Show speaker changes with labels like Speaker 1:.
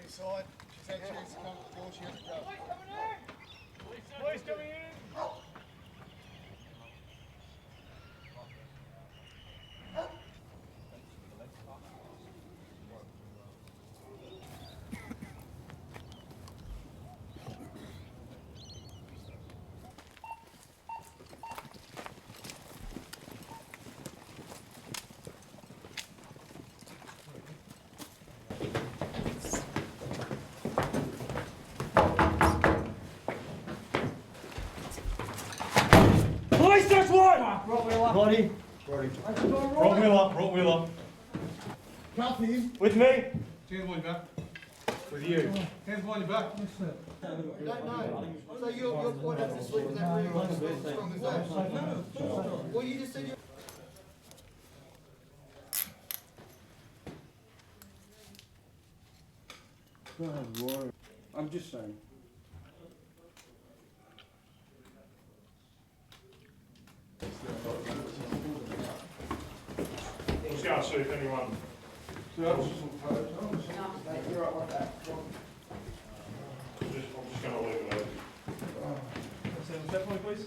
Speaker 1: inside. She said she has to come to the door, she has to go.
Speaker 2: Police coming in!
Speaker 3: Police, that's one!
Speaker 4: Body.
Speaker 3: Rock wheel up.
Speaker 1: Cuff him.
Speaker 3: With me?
Speaker 2: Hands behind your back.
Speaker 3: With you.
Speaker 2: Hands behind your back.
Speaker 1: We don't know. So your point is to sleep in that room as strong as that. Well, you just said you.
Speaker 4: I'm just saying.
Speaker 3: I'm just going to see if anyone... I'm just going to leave it open.
Speaker 2: Step for me, please.